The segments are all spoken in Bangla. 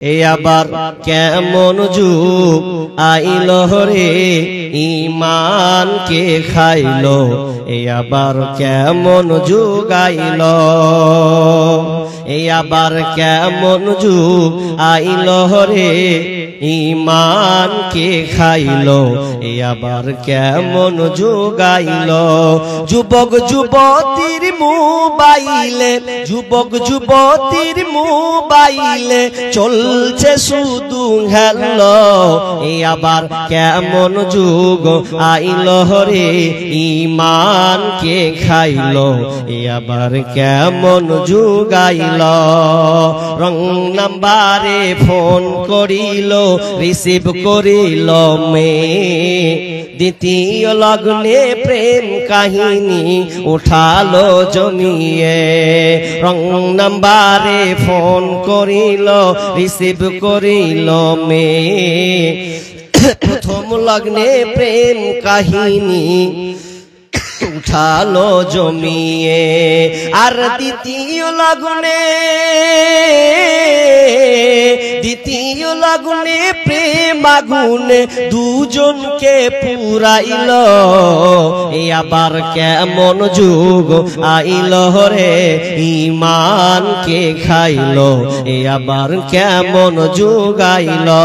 এ আবার কেমন যুগ আইলো রে ঈমান কে খাইলো। এ আবার কেমন যুগ আইলো। এ আবার কেমন যুগ আইলো রে ঈমান কে খাইলো। এ আবার কেমন যুগ আইলো। যুবক যুবতীর মোবাইলে, যুবক যুবতীর মোবাইলে চলছে শুধু হেলো। এ আবার কেমন যুগ আইলো রে ঈমান কে খাইলো। এ আবার কেমন যুগ আইলো। রং নাম্বারে ফোন করিল, রিসিভ করিল মেয়ে। দ্বিতীয় লগ্নে প্রেম কাহিনী উঠালো জমিয়ে। রং নাম্বারে ফোন করিল, রিসিভ করিল মেয়ে। প্রথম লগ্নে প্রেম কাহিনী উঠালো জমিয়ে। আর দ্বিতীয় লগ্নে, দ্বিতীয় লগ্নে প্রেম আগুনে দুজনকে পুরাইল। এ আবার কেমন যুগ আইলো রে ঈমান কে খাইলো। এ আবার কেমন যুগ আইলো।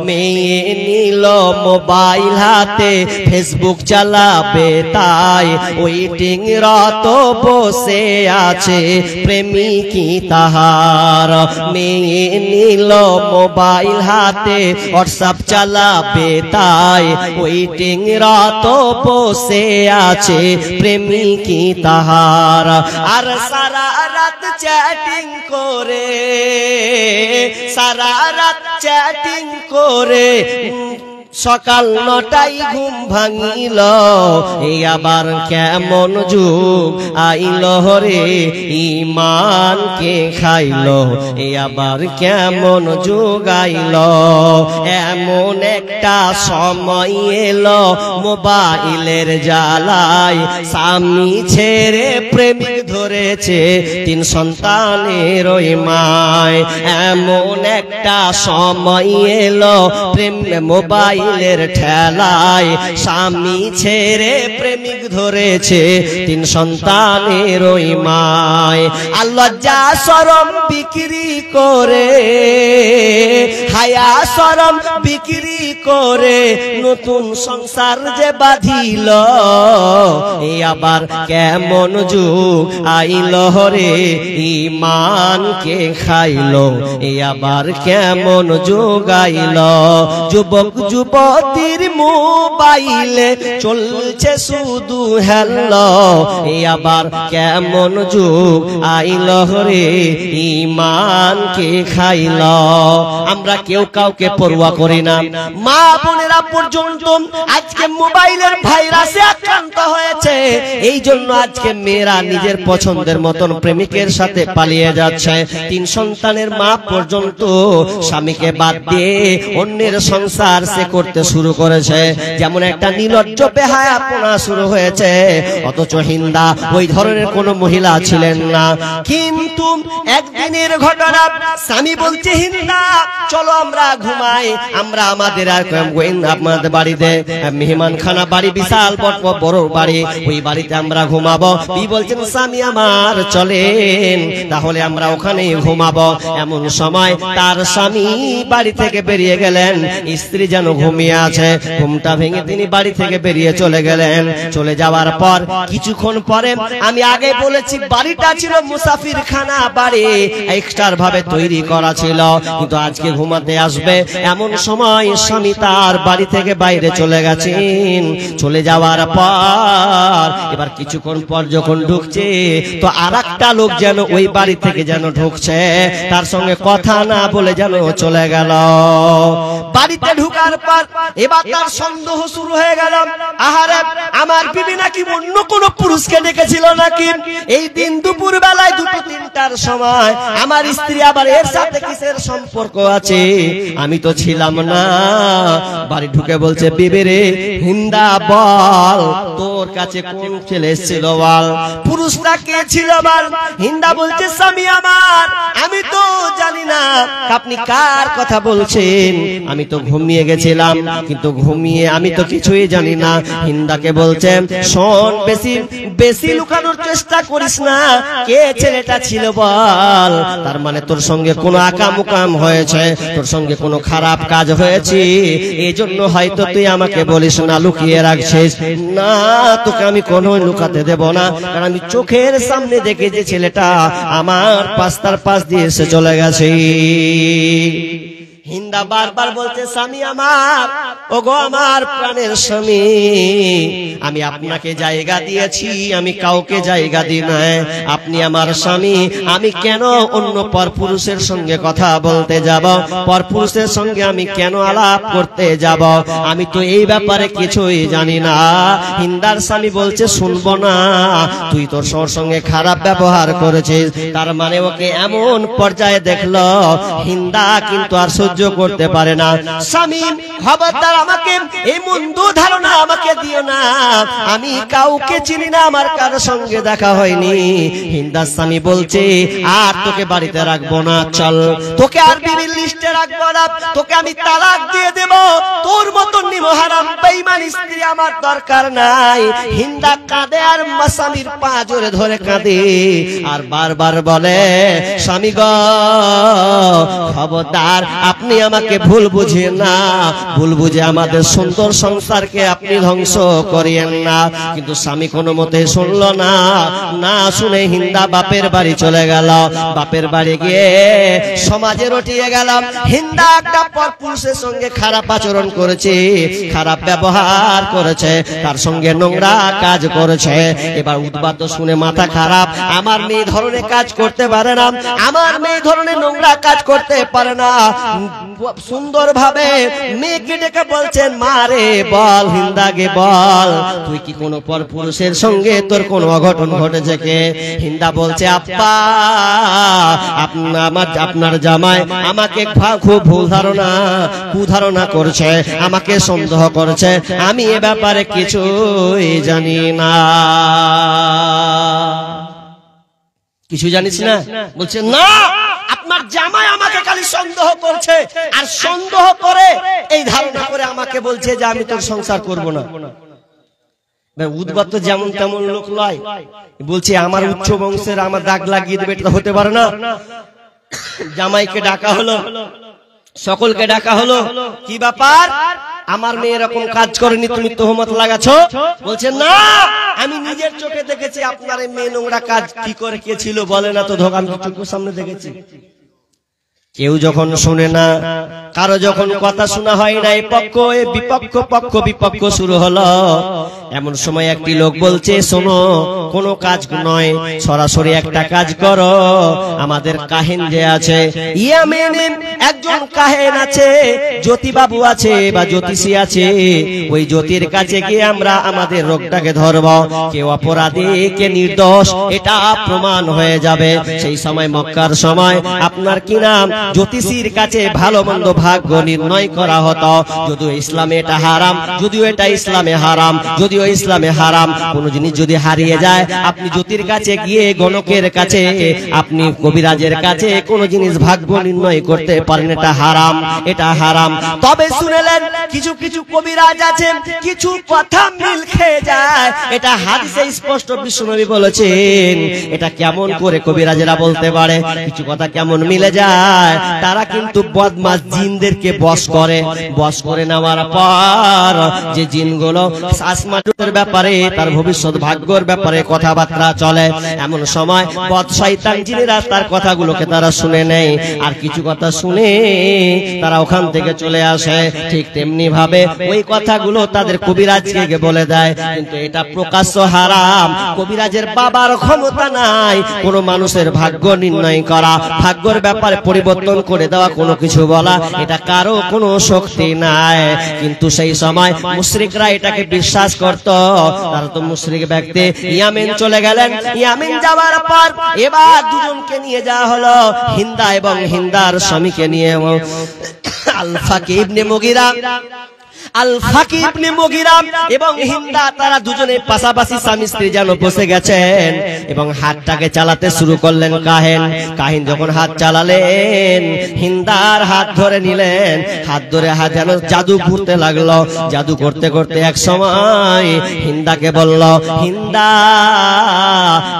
মেয়ে নিল মোবাইল হাতে, ফেসবুক চালাবে তাই ওয়েটিং রত বসে আছে প্রেমিকি তাহার। মেয়ে নিল মোবাইল হাতে, হোয়াটসঅ্যাপ চালাবে তাই ওয়েটিং রত বসে আছে প্রেমিকি তাহার। আর সারা রাত চ্যাটিং করে, সারা রাত চ্যাটিং করে সকাল 9টায় ঘুম ভাঙিল। এ আবার কেমন যুগ আইলো রে ঈমান কে খাইলো। এ আবার কেমন যুগ আইলো। এমন একটা সময় এলো মোবাইলের জ্বালায় স্বামী ছেড়ে প্রেমিক ধরেছে 3 সন্তানের ওই মায়। এমন একটা সময় এলো প্রেম মোবাইল ঠেলায় স্বামী ছেড়ে প্রেমিক ধরেছে 3 সন্তানের ওই মায়। আল্লাহ যা শরম বিক্রি করে, হায়া শরম বিক্রি করে নতুন সংসার যে বাঁধিল। এ আবার কেমন যুগ আইলো রে ঈমান কে খাইলো। এ আবার কেমন যুগ আইলো। যুবক যুবতীর মোবাইলে চলছে শুধু হেলো। এ আবার কেমন যুগ আইলো রে ঈমান কে খাইলো। আমরা কেউ কাউকে পরোয়া করি না। মা বোনেরা পর্যন্ত আজকে মোবাইলের ভাইরাসে আক্রান্ত হয়েছে। এই জন্য আজকে মেয়েরা নিজের পছন্দের মতন প্রেমিকের সাথে পালিয়ে যাচ্ছে। 3 সন্তানের মা পর্যন্ত স্বামীকে বাদ দিয়ে অন্যের সংসার সে করতে শুরু করেছে। যেমন একটা নির্লজ্জ বেহায়াপনা শুরু হয়েছে। অথচ হিন্দা ওই ধরনের কোন মহিলা ছিলেন না। কিন্তু একদিনের ঘটনা, স্বামী বলছে হিন্দা চলো আমরা ঘুমাই। আমরা আমাদের আর আপনাদের বাড়িতে মেহমানখানা বাড়ি, বিশাল বড় বাড়ি, ওই বাড়িতে আমরা ঘুমাবো। বি বলছেন স্বামী আমার চলেন তাহলে আমরা ওখানে ঘুমাবো। এমন সময় তার স্বামী বাড়ি থেকে বেরিয়ে গেলেন। স্ত্রী যেন ঘুমিয়ে আছে, ঘুমটা ভেঙে তিনি বাড়ি থেকে বেরিয়ে চলে গেলেন। চলে যাওয়ার পর কিছুক্ষণ পরে, আমি আগে বলেছি বাড়িটা ছিল মুসাফির খানা বাড়ি, এক্সট্রা ভাবে তৈরি করা ছিল। কিন্তু আজকে ঘুমাতে আসবে এমন সময় স্বামী তার বাড়ি থেকে বাইরে চলে গেছেন। চলে যাওয়ার পর এবার কিছুক্ষণ পর যখন ঢুকছে তো আরেকটা লোক যেন ওই বাড়ি থেকে যেন ঢুকছে, তার সঙ্গে কথা না বলে যেন চলে গেল। বাড়িতে ঢুকার পর আকবার। এবার তার সন্দেহ শুরু হয়ে গেল, আহারে আমার বিবি নাকি অন্য কোন পুরুষকে ডেকেছিল নাকি, এই দিন দুপুর বেলায় 2-3টার সময় আমার স্ত্রী আবার এর সাথে কিসের সম্পর্ক আছে, আমি তো ছিলাম না। বাড়ি ঢুকে বলছে, বিবি রে হিন্দা বল তোর কাছে কোন ছেলে এসেছিল বল, পুরুষটা কে ছিল বল। হিন্দা বলছে, স্বামী আমার আমি তো জানি না আপনি কার কথা বলছেন, আমি তো ঘুমিয়ে গেছিলাম, কিন্তু ঘুমিয়ে আমি তো কিছুই জানি না। হিন্দাকে বলছে, শোন বেশি বেশি লুকানোর চেষ্টা করিস না, কে ছেলেটা ছিল বল। তার মানে তোর সঙ্গে কোনো আকাম হয়েছে, তোর সঙ্গে কোনো খারাপ কাজ হয়েছে, এই জন্য হয়তো তুই আমাকে বলিস না, লুকিয়ে রাখছিস। না, তোকে আমি কোনো লুকাতে দেব না, কারণ আমি চোখের সামনে দেখে যে ছেলেটা আমার পাস্তার পাশ দিয়ে এসে চলে গেছে। হিন্দা বারবার বলছে, স্বামী আমার, ওগো আমার প্রাণের স্বামী, আমি আপনাকে জায়গা দিয়েছি, আমি কাউকে জায়গা দিই নাই, আপনি আমার স্বামী, আমি কেন অন্য পরপুরুষের সঙ্গে কথা বলতে যাব, পরপুরুষের সঙ্গে আমি কেন আলাপ করতে যাব, আমি তো এই ব্যাপারে কিছুই জানি না। হিন্দার স্বামী বলছে, শুনবো না, তুই তোর সঙ্গে খারাপ ব্যবহার করেছিস। তার মানে ওকে এমন পর্যায়ে দেখলো, হিন্দা কিন্তু আর সহ্য করতে পারে না। স্বামী খবরদার আমাকে এই মন্দ ধারণা আমাকে দিও না, আমি কাউকে চিনি না, আমার কারো সঙ্গে দেখা হয়নি। হিন্দার স্বামী বলছে, আর তোকে বাড়িতে রাখবো না, চল, তোকে আর বিবির লিস্টে রাখবো না, তোকে আমি তালাক দিয়ে দেব, তোর মতন নিমহারাম বেঈমান স্ত্রী আমার দরকার নাই। হিন্দা কাঁদে আর স্বামীর পা জোরে ধরে কাঁদে আর বারবার বলে, স্বামী গো খবরদার আপনি আমাকে ভুল বুঝেন না, ভুল বুঝে আমাদের সুন্দর সংসারকে আপনি ধ্বংস করিয়েন না। কিন্তু স্বামী কোনো মতে শুনল না, না শুনে হিন্দা বাপের বাড়ি চলে গেল। বাপের বাড়ি গিয়ে সমাজে রটিয়ে গেলাম। হিন্দা একটা পরপুরুষের সঙ্গে খারাপ আচরণ করেছে, খারাপ ব্যবহার করেছে, তার সঙ্গে নোংরা কাজ করেছে। এবার উদ্বাদ্য শুনে মাথা খারাপ, আমার মেয়ে ধরনের কাজ করতে পারে না, আমার মেয়ে ধরনের নোংরা কাজ করতে পারে না। সুন্দর ভাবে মেয়েকে ডেকে বলছেন, মারে বল, হিন্দাকে বল, তুই কি কোনো পরপুরুষের সঙ্গে তোর কোনো অঘটন ঘটেছে কে? হিন্দা বলছে, আপ্পা আপনার জামাই আমাকে খুব ভুল ধারণা কুধারণা করছে, আমাকে সন্দেহ করেছে, আমি এ ব্যাপারে কিছুই জানি না। কিছু জানিস না? বলছে, না, আপনার জামাই আমাকে খালি সন্দেহ করছে, আর সন্দেহ করে এই ধারণা করে আমাকে বলছে যে আমি তোর সংসার করব না। উদ্বাদ্য যেমন তেমন লোক নয়, বলছে আমার উচ্চ বংশের আমার দাগ লাগিয়ে দেবে, এটা হতে পারে না। জামাইকে ডাকা হলো, সকলকে ডাকা হলো, কি ব্যাপার, আমার মেয়ে এরকম কাজ করেনি, তুমি তোহমত লাগাছো? বলছে, না, আমি নিজের চোখে দেখেছি আপনার মেয়ে নোংরা কাজ কি করে কে ছিল বলে না তো, ধোকা আমি চোখের সামনে দেখেছি। কেউ যখন শুনে না, কারো যখন কথা শোনা হয় না, এই পক্ষ এ বিপক্ষ, পক্ষ বিপক্ষ শুরু হলো। এমন সময় একটি লোক বলছে, শোনো, কোনো কাজ নয়, সরাসরি একটা কাজ করো। আমাদের কাহিন যে আছে, ইয়ামেনে একজন কাহিন আছে, জ্যোতিবাবু আছে বা জ্যোতিষী আছে, ওই জ্যোতির কাছে গিয়ে আমরা আমাদের রোগটাকে ধরব, কে অপরাধী কে নির্দোষ এটা প্রমাণ হয়ে যাবে। সেই সময় মক্কার সময় আপনার কি নাম, জ্যোতিষীর কাছে ভালো মন্দ ভাগ্য নির্ণয় করা হতো। যদিও ইসলামে এটা হারাম, যদিও এটা ইসলামে হারাম, যদিও ইসলামে হারাম, কোন জিনিস যদি হারিয়ে যায়, আপনি জ্যোতির কাছে গিয়ে, গণকের কাছে, আপনি কবিরাজের কাছে কোন জিনিস ভাগ্য নির্ণয় করতে পারেন, এটা হারাম, এটা হারাম। তবে শুনেলেন, কিছু কিছু কবিরাজ আছেন, কিছু কথা মিল খেয়ে যায়, এটা হাদিসে স্পষ্ট বিশ্বনবী বলেছেন। এটা কেমন করে কবিরাজেরা বলতে পারে কিছু কথা কেমন মিলে যায়? তারা কিন্তু বদমাশ জিনদেরকে বশ করে, বশ করে নেওয়ার পর যে জিনগুলো আসমান পাণ্ডুদের ব্যাপারে, তার ভবিষ্যৎ ভাগ্যের ব্যাপারে কথাবার্তা চলে। এমন সময় বদ শয়তান জিনেরা তার কথাগুলোকে তারা শুনে নেয়, আর কিছু কথা শুনে তারা ওখান থেকে চলে আসে। ঠিক তেমনি ভাবে ওই কথাগুলো তাদের কবিরাজকে বলে দেয়, কিন্তু এটা প্রকাশ্য হারাম। কবিরাজের বাবার ক্ষমতা নাই কোন মানুষের ভাগ্য নির্ণয় করা, ভাগ্যের ব্যাপারে পরিবর্তন করে দেওয়া, কোনো কিছু বলা, এটা কারো কোনো শক্তি নাই। কিন্তু সেই সময় মুশরিকরা এটাকে বিশ্বাস করত। তারা তো মুশরিক ব্যক্তি। ইয়ামেন চলে গেলেন। ইয়ামেন যাওয়ার পর এবার দুজনকে নিয়ে যাওয়া হলো, হিন্দা এবং হিন্দার স্বামীকে নিয়ে। আল ফাকি ইবনে মুগিরা, আল ফাকি ইবনে মুগিরা এবং হিন্দা, তারা দুজনে পাশাপাশি স্বামী স্ত্রী যেন বসে গেছেন এবং হাতটাকে চালাতে শুরু করলেন। কাহিন যখন হাত চালালেন, হিন্দার হাত ধরে নিলেন। হাত ধরে হাত যেন জাদু ঘুরতে লাগলো। জাদু করতে করতে এক সময় হিন্দাকে বলল, হিন্দা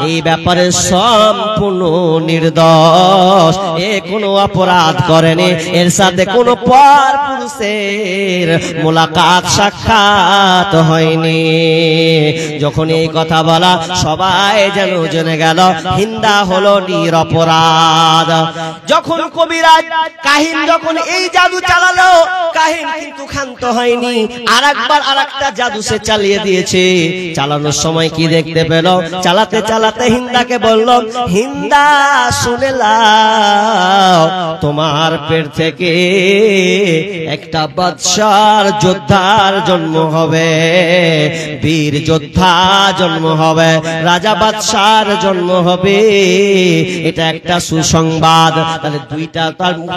এই ব্যাপারে সম্পূর্ণ নির্দোষ, এ কোনো অপরাধ করেনি, এর সাথে কোনো পর পুরুষের মোলাকাত সাক্ষাৎ হয়নি। যখন এই কথা বলা, সবাই যেন জেনে গেল হিন্দা হলো নিরপরাধ। যখন কবিরাজ কাহিন যখন এই জাদু চালালো, কাহিন কিন্তু ক্ষান্ত হয়নি, আরেকবার আরেকটা জাদু সে চালিয়ে দিয়েছে। চালানোর সময় কি দেখতে পেল, চালাতে চালাতে হিন্দাকে বলল, হিন্দা শুনে লাও, তোমার পেট থেকে একটা বাদশার যোদ্ধার জন্ম হবে, বীর যোদ্ধা জন্ম হবে, রাজা বাদশার জন্ম হবে। এটা একটা সুসংবাদ। তাহলে দুইটা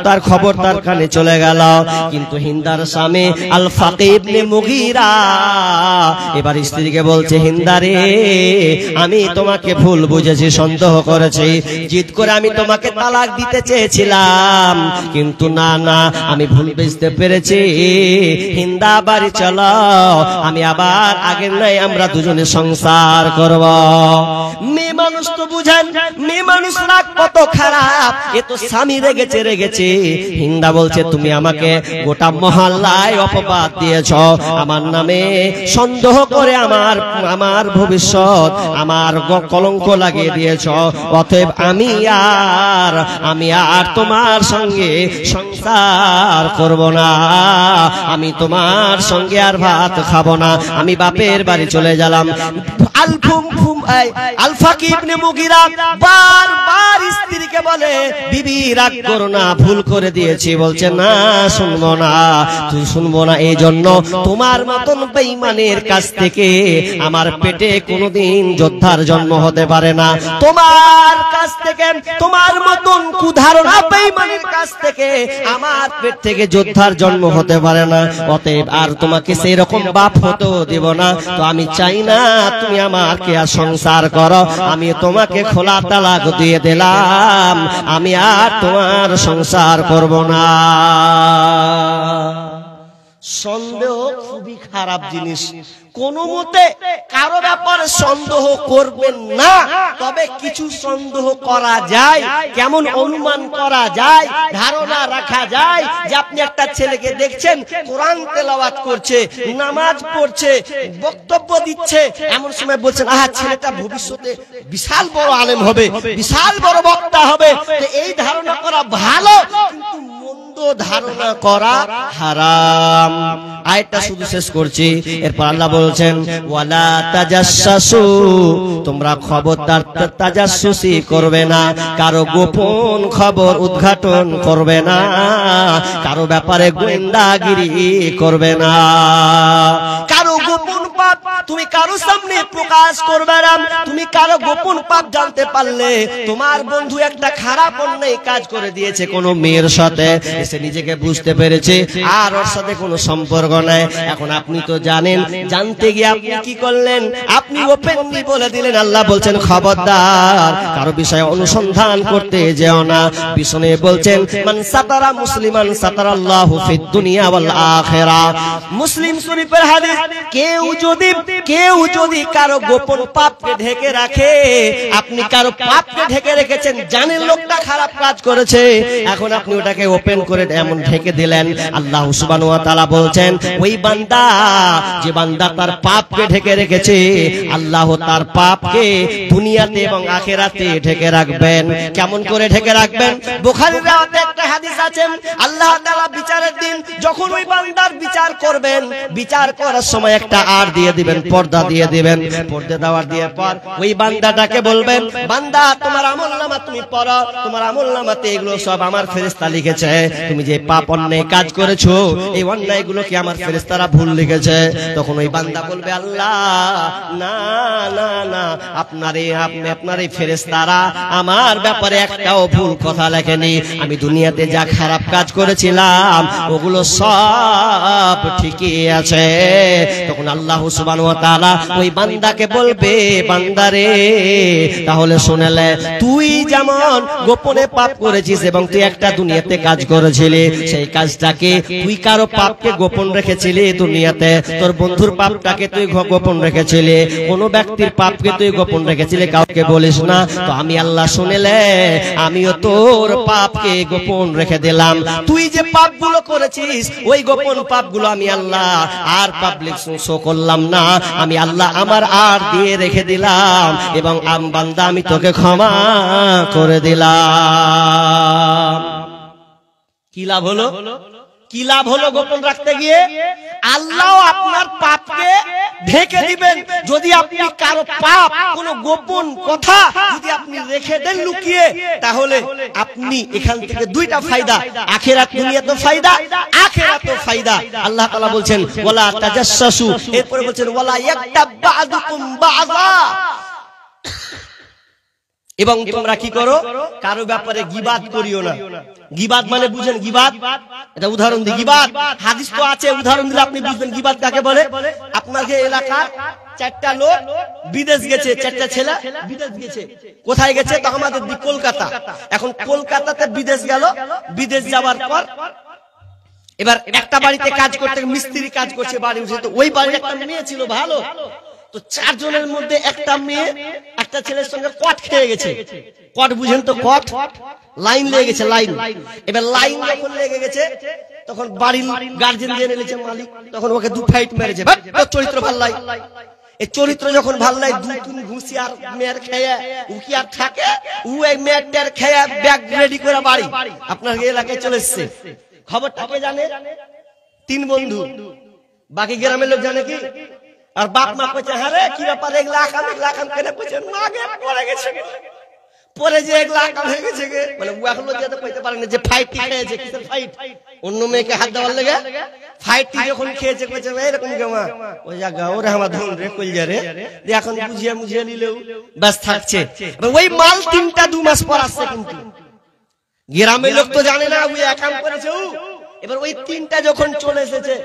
তার খবর তার কানে চলে গেল। কিন্তু হিন্দার স্বামী আল ফাকি ইবনে মুগিরা এবার স্ত্রীকে বলছে, হিন্দারে আমি তোমাকে ভুল বুঝেছি, সন্দেহ করেছি, জিদ করে আমি তোমাকে তালাক দিতে চেয়েছিলাম, কিন্তু না না আমি ভুল বুঝতে পেরেছি। হিন্দা বাড়ি চলো, আমি আবার আগের নাই আমরা দুজনে সংসার করব। মেয়ে মানুষ তো বুঝেন, মেয়ে মানুষ রাগ কত খারাপ, এ তো স্বামী রেগেছে। হিন্দা বলছে, তুমি আমাকে গোটা মহল্লায় অপবাদ দিয়েছ, আমার নামে সন্দেহ করে আমার ভবিষ্যৎ, আমার কলঙ্ক লাগিয়ে দিয়েছ, অতএব আমি আর তোমার সঙ্গে সংসার করব না, আমি তোমার সঙ্গে আর ভাত খাবো না, আমি বাপের বাড়ি চলে গেলাম। আল ফাকি ইবনে মুগিরা বারবার স্ত্রীকে বলে, বিবি রাগ করো না, ভুল করে দিয়েছি। বলছে, না শুনবো না, তুই শুনবো না, এই জন্য তোমার মতন বেঈমানের কাছ থেকে আমার পেটে কোনোদিন যোদ্ধার জন্ম হতে পারে না, তোমার কাছ থেকে, তোমার মতন কুধারণা বেঈমানের কাছ থেকে আমার পেট থেকে যোদ্ধার জন্ম হতে পারে না, অতএব আর তোমাকে সেই রকম বাপ হতেও দেব না। তো আমি চাই না তুমি আমাকে আর সংসার করো, আমি তোমাকে খোলা তালাক দিয়ে দিলাম, আমি আর তোমার সংসার করব না। সন্দেহ খুবই খারাপ জিনিস। কোন মতে কারো ব্যাপারে সন্দেহ করবেন না, তবে কিছু সন্দেহ করা যায়। কেমন অনুমান করা যায়, ধারণা রাখা যায় যে আপনি একটা ছেলেকে দেখছেন কোরআন তেলাওয়াত করছে, নামাজ পড়ছে, বক্তব্য দিচ্ছে, এমন সময় বলছেন, আহা ছেলেটা ভবিষ্যতে বিশাল বড় আলেম হবে, বিশাল বড় বক্তা হবে। এই ধারণা করা ভালো, কিন্তু মন্দ ধারণা করা হারাম। আয়াতটা শুধু শেষ করছি, এরপর আল্লাহ বলছেন, ওয়ালা তাজাসসু, তোমরা খবরদার তাজাসসুসি করবে না, কারো গোপন খবর উদ্ঘাটন করবে না, কারো ব্যাপারে গোয়েন্দাগিরি করবে না, কারো গোপন পাপ তুমি কারো সামনে প্রকাশ করবে না। তুমি কারো গোপন পাপ জানতে পারলে, তোমার বন্ধু একটা খারাপ অন্যায় কাজ করে দিয়েছে কোন মেয়ের সাথে, এসে নিজেকে বুঝতে পেরেছে আর ওর সাথে কোনো সম্পর্ক নাই, এখন আপনি তো জানেন, জানতে গিয়ে আপনি কি করলেন, আপনি ওপেনলি বলে দিলেন। আল্লাহ বলছেন, খবরদার কারো বিষয়ে অনুসন্ধান করতে যেও না। বিষ্ণু বলছেন, মান সাতারা মুসলিমান সাতারাল্লাহু ফিদ দুনিয়া ওয়াল আখিরা। মুসলিম শরীফের হাদিস, কেউ যদি কেউ যদি কারো গোপন পাপকে ঢেকে রাখে, আপনি কারো পাপকে ঢেকে রেখেছেন, জানেন লোকটা খারাপ কাজ করেছে, এখন আপনি ওটাকে ওপেন করে এমন ঢেকে দিলেন। আল্লাহ সুবহানাহু ওয়া তাআলা বলছেন, ওই বান্দা, যে বান্দা তার পাপকে ঢেকে রেখেছে, আল্লাহ তার পাপকে দুনিয়াতে এবং আখিরাতে ঢেকে রাখবেন। কেমন করে ঢেকে রাখবেন? বুখারীর রাওয়াতে একটা হাদিস আছে, আল্লাহ তাআলা বিচারের দিন যখন ওই বান্দার বিচার করবেন, বিচার করার সময় একটা আর দিয়ে দিবেন, পর্দা দিয়ে দিবেন। পর্দা দেওয়ার দিয়ে পর ওই বান্দাটাকে বলবেন, বান্দা তোমার আমলনামা তুমি পড়ো, তোমার আমলনামাতে এগুলো সব আমার ফেরেশতা লিখেছে, তুমি যে পাপ অন্যায় কাজ করেছো এই অন্যায়গুলো কি আমার ফেরেশতারা ভুল লিখেছে? তখন ওই বান্দা বলবে, আল্লাহ না না না, আপনার এই ফেরেশতারা আমার ব্যাপারে একটাও ভুল কথা লেখেনি, আমি দুনিয়াতে যা খারাপ কাজ করেছিলাম ওগুলো সব ঠিকই আছে। তখন আল্লাহ সুবহানাহু ওয়া তাআলা ওই বান্দাকে বলবে, বান্দারে তাহলে শুনেলে, তুই যেমন গোপনে পাপ করেছিস এবং তুই একটা দুনিয়াতে কাজ করেছিলি, সেই কাজটাকে তুই কারো পাপকে গোপন রেখেছিলি দুনিয়াতে, তোর বন্ধুর পাপটাকে তুই গোপন রেখেছিলি, কোন ব্যক্তির পাপকে তুই গোপন রেখেছিলি, কাউকে বলিস না, তো আমি আল্লাহ শুনেলে আমিও তোর পাপকে গোপন রেখে দিলাম। তুই যে পাপগুলো করেছিস ওই গোপন পাপগুলো আমি আল্লাহ আর পাবলিক শো করলাম না, আমি আল্লাহ আমার আর দিয়ে রেখে দিলাম এবং বান্দা আমি তোকে ক্ষমা করে দিলাম। কি লাভ হলো? কি লাভ হলো গোপন রাখতে গিয়ে? আল্লাহ আপনার পাপকে ঢেকে দিবেন। যদি আপনি কারো পাপ, কোন গোপন কথা যদি আপনি রেখে দেন লুকিয়ে, তাহলে আপনি এখান থেকে দুইটা ফায়দা, আখিরাত দুনিয়াতেও ফায়দা, আখিরাতেও ফায়দা। আল্লাহ তাআলা বলছেন, ওয়ালা তাজাসসু, এরপরে বলছেন ওয়ালা ইয়াকতাব বা'দুকুম বা'যা, এবং তোমরা কি করো, কারো ব্যাপারে গীবাত করিও না। গীবাত মানে বুঝেন? গীবাত, এটা উদাহরণ দিই। গীবাত হাদিস তো আছে, উদাহরণ দিলে আপনি বুঝবেন গীবাত কাকে বলে। আপনার যে এলাকার চারটা লোক বিদেশ গেছে, চারটা ছেলে বিদেশ গেছে, কোথায় গেছে? তো আমাদের কলকাতা। এখন কলকাতাতে বিদেশ গেল, বিদেশ যাওয়ার পর এবার একটা বাড়িতে কাজ করতে, মিস্ত্রি কাজ করছে বাড়ি উঠে, তো ওই বাড়ির একটা মেয়ে ছিল ভালো, তো চারজনের মধ্যে একটা মেয়ে একটা ছেলের সঙ্গে কট খেয়ে গেছে। কট বুঝেন তো? কট, লাইন লেগে গেছে, লাইন। এবার লাইন যখন লেগে গেছে তখন বাড়ির গার্জেন জেনে নিয়েছে, মালিক, তখন ওকে দু ফাইট মেরেছে, চরিত্র ভাল লাই। এই চরিত্র যখন ভাল লাই, দুই তিন ঘুষি আর মেয়ের খেয়ে ও কি আর থাকে, ও এই মেয়ের খেয়ে ব্যাগ রেডি করে বাড়ি আপনার এলাকায় চলে এসছে। খবরটা কে জানে? তিন বন্ধু, বাকি গ্রামের লোক জানে কি? আর বাপ মা কইছে, হ্যাঁ রে কি ব্যাপার, এগুলা আকাম কেন কইছে? মাগে পড়ে গেছে, পরে যে এগুলা আকাম হয়ে গেছে, মানে ও এখনো যেতে কইতে পারে না যে ফাইট খেয়েছে। কিসের ফাইট? অন্য মেয়েকে হাত দেওয়ার লেগে ফাইট যখন খেয়েছে, কইছে এরকম কেমা, ওই জায়গা ওরে আমার ধন রে কইলে রে, এখন বুঝিয়ে নিলেও ব্যাস থাকছে। ওই মাল তিনটা 2 মাস পর আসছে, কিন্তু গ্রামের লোক তো জানে না ওই একাম করেছে। এবার ওই তিনটা যখন চলে এসেছে,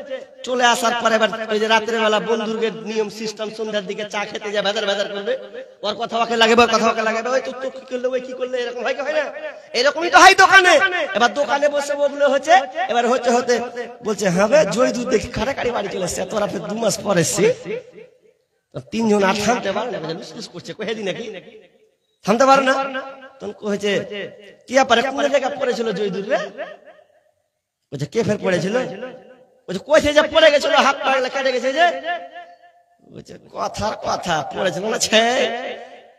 চলে আসার পর এবার ওই যে রাতের বেলা বন্ধুদের নিয়ম সিস্টেম, সন্ধ্যার দিকে চা খেতে যায়, ভেদার করবে, ওর কথা ওকে লাগাবে, কথা ওকে লাগাবে, ওই তো কি করলে, ওই কি করলে, এরকম হয় না? এরকমই তো হয় দোকানে। এবার দোকানে বসে ওগুলো হচ্ছে, এবার হতে বলছে, হ্যাঁ ভাই জয় দুধ দেখি কাড়াকাড়ি বাড়ি চলে এসছে, তোরা 2 মাস পর এসছি, তিনজন আর থামতে পারে না, লুস করছে, কহে দি নাকি থামতে পারে না। তখন কহেছে, কি ব্যাপারে, কোন জায়গা পড়েছিল জয় দুধ রে? বলছে, কে ফের পড়েছিল? বলছে, কইছে যে পড়ে গেছিল, হাত পা কেটে গেছে যে। বলছে, কথা পড়েছিল না ছে।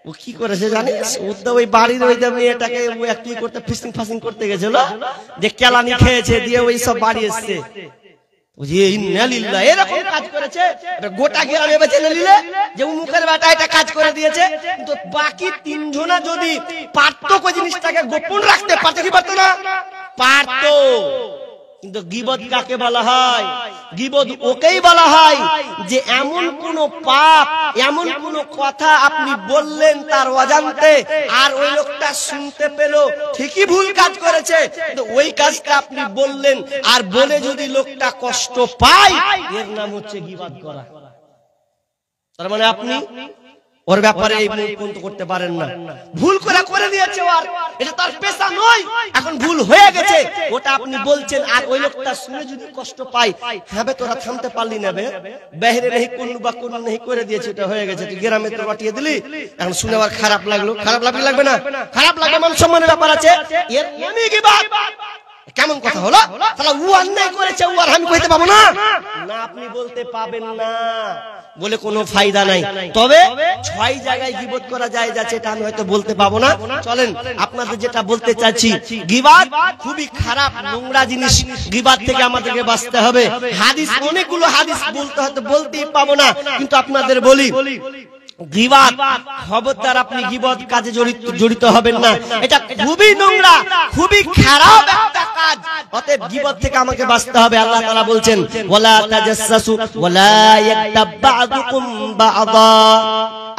ও কি করেছে জানিস? ও তো ওই বাড়ির ওই মেয়েটাকে ও একটু করতে ফাসিং করতে গেছিল, যে কেলানি খেয়েছে, দিয়ে ওই সব বাড়ি এসছে। এরকম কাজ করেছে, গোটা গ্রামে বেঁচে নিলে যে মুখের বেটা এটা কাজ করে দিয়েছে। কিন্তু বাকি 3 জনা যদি পারতো কোন জিনিসটাকে গোপন রাখতে, পারতো কি পারতো না? পারতো। কিন্তু গীবত কাকে বলা হয়? গীবত ওকেই বলা হয় যে এমন কোন পাপ, এমন কোন কথা আপনি বললেন তার অজান্তে, আর ওই লোকটা শুনতে পেল, ঠিকই ভুল কাজ করেছে, কিন্তু ওই কাজটা আপনি বললেন, আর বলে যদি লোকটা কষ্ট পায়, এর নাম হচ্ছে গীবত করা। তার মানে আপনি ওর ব্যাপারে এই মুখ পর্যন্ত করতে পারেন না। ভুল করে দিয়েছে, আর এটা তার পেশা নয়, এখন ভুল হয়ে গেছে, ওটা আপনি বলছেন। আর ওই লোকটা শুনে যদি কষ্ট পায়, হ্যাঁ তোরা থামতে পারলি না বে, বাইরে নেই কোন বা কোন নেই করে দিয়েছে, এটা হয়ে গেছে, তুই গ্রামে তো পাঠিয়ে দিলি, এখন শুনে আবার খারাপ লাগলো। খারাপ লাগবে না? খারাপ লাগে, মান সম্মানের ব্যাপার আছে। এর নামই গীবত। কেমন কথা হলো? তাহলে ও অন্যায় করেছে, ও আর আমি কইতে পাবো না? না, আপনি বলতে পাবেন না বলে কোনো ফায়দা নাই। তবে 6 জায়গায় গীবত করা যায় যাচ্ছে, এটা আমি হয়তো বলতে পাবো না। চলেন আপনাদের যেটা বলতে চাচ্ছি, গীবত খুবই খারাপ নোংরা জিনিস, গীবত থেকে আমাদেরকে বাঁচতে হবে। হাদিস, অনেকগুলো হাদিস বলতে হয়তো বলতেই পাবো না, কিন্তু আপনাদের বলি গীবত, খবরদার আপনি গীবত কাজে জড়িত হবেন না। এটা খুবই নোংরা, খুবই খারাপ একটা কাজ। অতএব গীবত থেকে আমাকে বাঁচতে হবে। আল্লাহ তাআলা বলছেন, ওয়ালা তাজাসসু ওয়ালা ইয়াকতাব বা'দুকুম বা'দা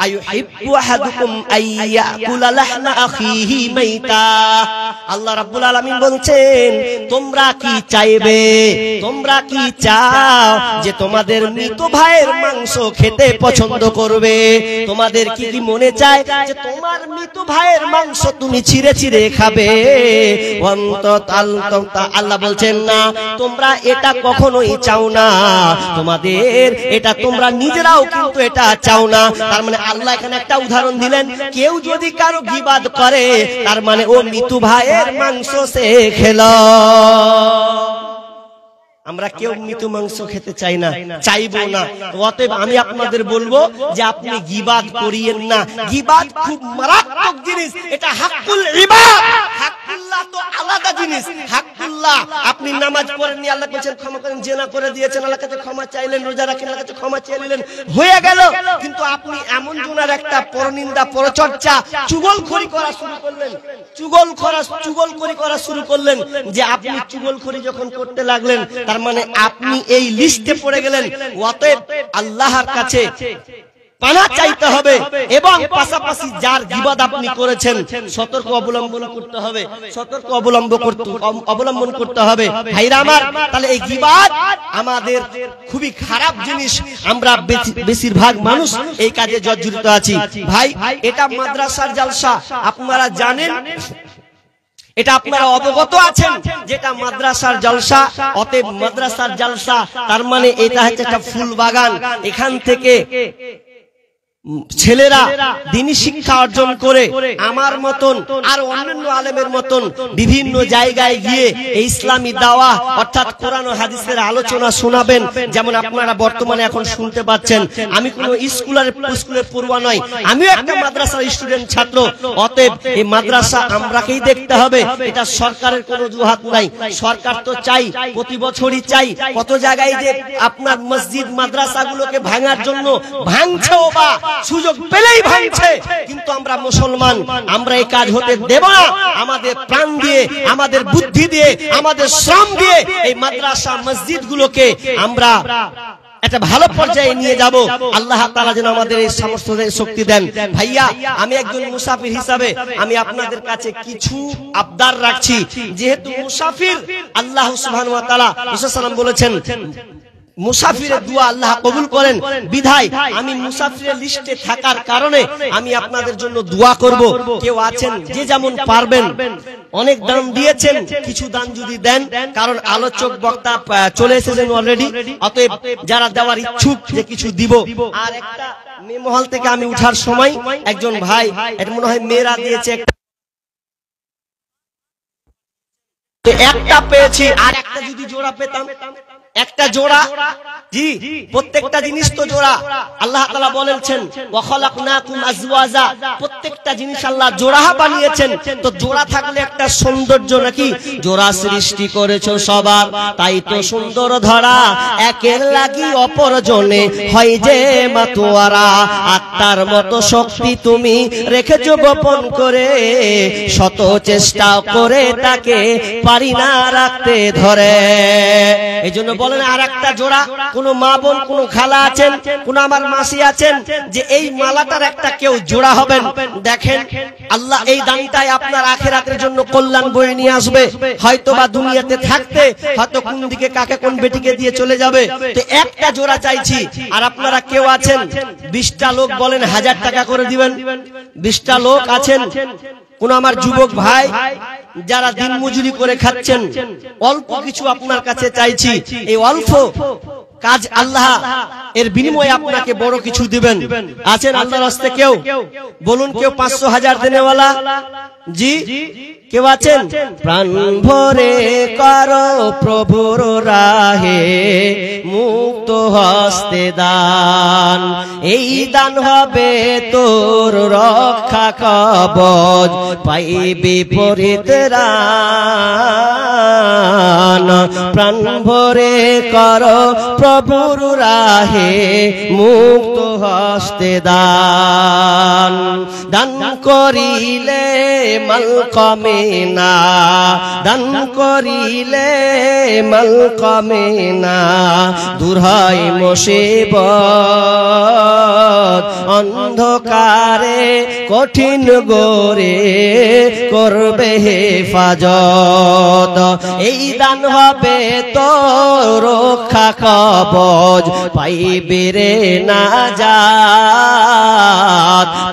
আইয়ুহিব্বু আহাদুকুম আইয়াকুলা লাহমা আখিহি মাইতা। আল্লাহ রাব্বুল আলামিন বলছেন, তোমরা কি চাইবে, তোমরা কি চাও যে তোমাদের মৃত ভাইয়ের মাংস খেতে পছন্দ করবে? তোমাদের কি মনে চায় যে তোমার মৃত ভাইয়ের মাংস তুমি ছিঁড়ে খাবে? আল্লাহ বলছেন না, তোমরা এটা কখনোই চাও না, তোমাদের এটা তোমরা নিজেরাও কিন্তু এটা চাও না। তার মানে আল্লাহ এখানে একটা উদাহরণ দিলেন, কেউ যদি কারো গীবত করে, তার মানে ও মৃত ভাইয়ের মাংস সে খেলো। আমরা কেউ মৃত মাংস খেতে চাই না, চাইবো না। অতএব আমি আপনাদের বলবো যে আপনি গীবত করিয়েন না। গীবত খুব মারাত্মক জিনিস, এটা হাক্কুল ইবাদ। হাক্কুল্লাহ তো আলাদা জিনিস। হাক্কুল্লাহ, আপনি নামাজ পড়েননি, আল্লাহ বলেছেন ক্ষমা করেন, জেনা করে দিয়েছেন, আল্লাহর কাছে ক্ষমা চাইলেন, রোজা রাখেন, আল্লাহর কাছে ক্ষমা চেয়ে নিলেন, হয়ে গেল। কিন্তু আপনি এমন জনের একটা পরনিন্দা, পরচর্চা, চুগলখড়ি করা শুরু করলেন, চুগলখড়ি করা শুরু করলেন, যে আপনি চুগলখড়ি যখন করতে লাগলেন, তার মানে আপনি এই লিস্টে পড়ে গেলেন। অতএব আল্লাহর কাছে পানা চাইতে হবে, এবং পাশাপাশি যার গীবত আপনি করেছেন সতর্ক অবলম্বন করতে হবে, সতর্ক অবলম্বন করতে হবে। ভাইরা আমার, তাহলে এই গীবত আমাদের খুবই খারাপ জিনিস। আমরা বেশিরভাগ মানুষ এই কাজে জর্জরিত আছি। ভাই, এটা মাদ্রাসার জালসা, আপনারা জানেন, এটা আপনারা অবগত আছেন যেটা মাদ্রাসার জলসা। অতএব মাদ্রাসার জলসা তার মানে এটা হচ্ছে একটা ফুল বাগান। এখান থেকে ছেলেরা দ্বীনি শিক্ষা অর্জন করে আমার মতন আর অন্যান্য আলেমের মতন বিভিন্ন জায়গায় গিয়ে এই ইসলামী দাওয়া অর্থাৎ কোরআন ও হাদিসের আলোচনা শোনাবেন। যেমন আপনারা বর্তমানে এখন শুনতে পাচ্ছেন, আমি কোনো স্কুলের পড়ুয়া নয়, আমিও একটা মাদ্রাসার স্টুডেন্ট, ছাত্র। অতএব এই মাদ্রাসা আমরাকেই দেখতে হবে, এটা সরকারের কোনো অজুহাত নাই। সরকার তো চাই, প্রতি বছরই চাই, কত জায়গায় যে আপনার মসজিদ মাদ্রাসাগুলোকে ভাঙার জন্য ভাঙছেও বা সুযোগ পেলেই ভাঙছে। কিন্তু আমরা মুসলমান, আমরা এই কাজ হতে দেব না। আমাদের প্রাণ দিয়ে, আমাদের বুদ্ধি দিয়ে, আমাদের শ্রম দিয়ে এই মাদ্রাসা মসজিদগুলোকে আমরা একটা ভালো পর্যায়ে নিয়ে যাব। আল্লাহ তাআলা যেন আমাদের এই সামর্থ্য শক্তি দেন। ভাইয়া, আমি একজন মুসাফির হিসাবে আমি আপনাদের কাছে কিছু আবদার রাখছি। যেহেতু মুসাফির, আল্লাহ সুবহানাহু ওয়া তাআলা রাসূল সাল্লাল্লাহু আলাইহি ওয়াসাল্লাম বলেছেন মুসাফিরের দোয়া আল্লাহ কবুল করেন। বিধায় আমি মুসাফিরের লিস্টে থাকার কারণে আমি আপনাদের জন্য দোয়া করব। কেউ আছেন যে যেমন পারবেন, অনেক দান দিয়েছেন, কিছু দান যদি দেন, কারণ আলোচক বক্তা চলে এসেছেন অলরেডি। অতএব যারা দেওয়ার ইচ্ছুক যে কিছু দিব। আর একটা মেমহল থেকে আমি উঠার সময় একজন ভাই, এটা মনে হয় মেয়েরা দিয়েছে, একটা পেয়েছি, আর একটা যদি জোড়া পেতাম, একটা জোড়া, জি প্রত্যেকটা জিনিস তো জোড়া। আল্লাহ তাআলা বলেছেন ওয়া খালাকনাকুম আজওয়াজা, প্রত্যেকটা জিনিস আল্লাহ জোড়া বানিয়েছেন। তো জোড়া থাকলে একটা সৌন্দর্য নাকি? জোড়া সৃষ্টি করেছো সবার, তাই তো সুন্দর ধরা, একের লাগি অপর জনে হয় যে মাতোয়ারা। আত্মার মতো শক্তি তুমি রেখেছো গোপন করে, শত চেষ্টা করে তাকে পারি না রাখতে ধরে। এই জন্য বলেন আর একটা জোড়া, কোন কোন মা বোন, কোন খালা আছেন, কোন আমার মাসি আছেন, যে এই মালাটার একটা কেউ জোড়া হবেন, দেখেন আল্লাহ এই দানটাই আপনার আখিরাতের জন্য কল্যাণ বয়ে নিয়ে আসবে। হয়তো বা দুনিয়াতে থাকতে হয়তো কোন দিকে কাকে কোন বেটিকে দিয়ে চলে যাবে, তো একটা জোড়া চাইছি। আর আপনারা কেউ আছেন 20টা লোক বলেন 1000 টাকা করে দিবেন। 20টা লোক আছেন, কোন আমার যুবক ভাই যারা দিন মজুরি করে খাচ্ছেন, অল্প কিছু আপনার কাছে চাইছি। এই অল্প কাজ আল্লাহ এর বিনিময়ে আপনাকে বড় কিছু দিবেন। আছেন আল্লাহর রাস্তে কেউ? বলুন কেউ 500,000 দেনেওয়ালা? জি কেউ আছেন? প্রাণ ভরে করো প্রভুর রাহে, মুক্ত হস্তে দান, এই দান হবে তোর রক্ষা কবচ, পাইবি পরিত্রাণ। প্রাণ ভরে করো প্রভুর রাহে, মুক্ত হস্তে দান। দান করিলে মাল কমে না, দান করিলে মাল কমে না, দূর হয় মুসিবত, অন্ধকারে কঠিন গোরে করবে হেফাজত। এই দান হবে তো রক্ষা কবচ, পাইবে রে নাজাত।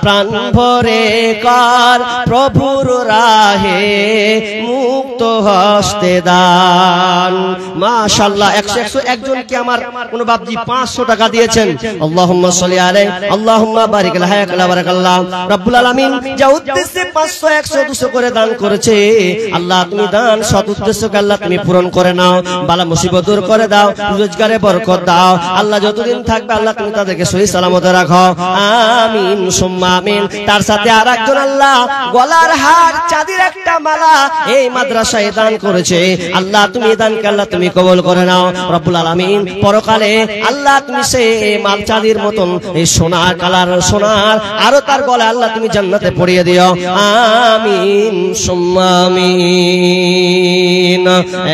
প্রাণ ভরে কর প্রভুর রাহে, মুক্ত হস্তে দান। মাশাআল্লাহ 100 একজনকে আমার কোন বাপজি 500 টাকা দিয়েছেন। আল্লাহুম্মা সাল্লি আলাইহি, আল্লাহুম্মা বারিক লাহু ওয়া বারাকাল্লাহ। রব্বুল আলামিন যা উদ্দেশ্যে 500 100 200 করে দান করেছে, আল্লাহ তুমি দান সৎ উদ্দেশ্যকে আল্লাহ তুমি পূরণ করে নাও, বালা মুসিবত দূর করে দাও, রোজগারে বরকত দাও। আল্লাহ যতদিন থাকবে আল্লাহ তুমি তাদেরকে সহি সালামতে রাখো, আমিন সুম্মা আমিন। তার সাথে আরেকজন আল্লাহ গলার হার, চাঁদির একটা মালা এই মাদ্রাসায় দান করেছে। আল্লাহ তুমি এই দানকে আল্লাহ তুমি কবুল করে নাও রব্বুল আলামিন। পরকালে আল্লাহ তুমি সে মাল চাঁদির মতন এই সোনার কালার, সোনার আরো তার গলায় আল্লাহ তুমি জান্নাতে পরিয়ে দিও, আমিন সুম্মা আমিন।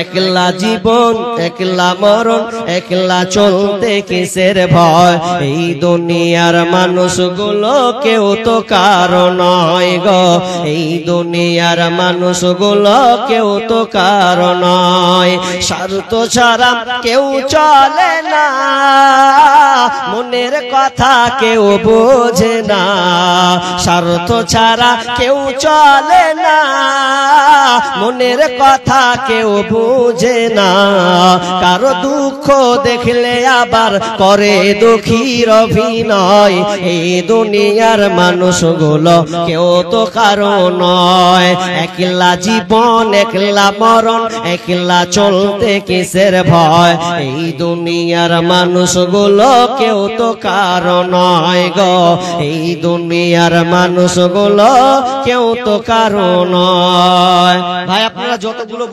একলা জীবন একলা মরণ, একলা চলতে কিসের ভয়, এই দুনিয়ার মানুষগুলো কেউ তো কারো নয় গো, এই দুনিয়ার মানুষগুলো কেউ তো কারো নয়। স্বার্থ ছাড়া কেউ চলে না, মনের কথা কেউ বোঝে না, স্বার্থ ছাড়া কেউ চলে না, মনের কথা কেউ বুঝে না। কারো দুঃখ দেখলে আবার করে দুঃখীর অভিনয়, এই দুনিয়ার মানুষগুলো কেউ তো কারো নয়। একলা জীবন একলা মরণ, একলা চলতে কিসের ভয়, এই দুনিয়ার মানুষগুলো কেউ তো কারো নয় গো, এই দুনিয়ার মানুষগুলো কেউ তো কারো নয়। ভাই আপনারা যতগুলো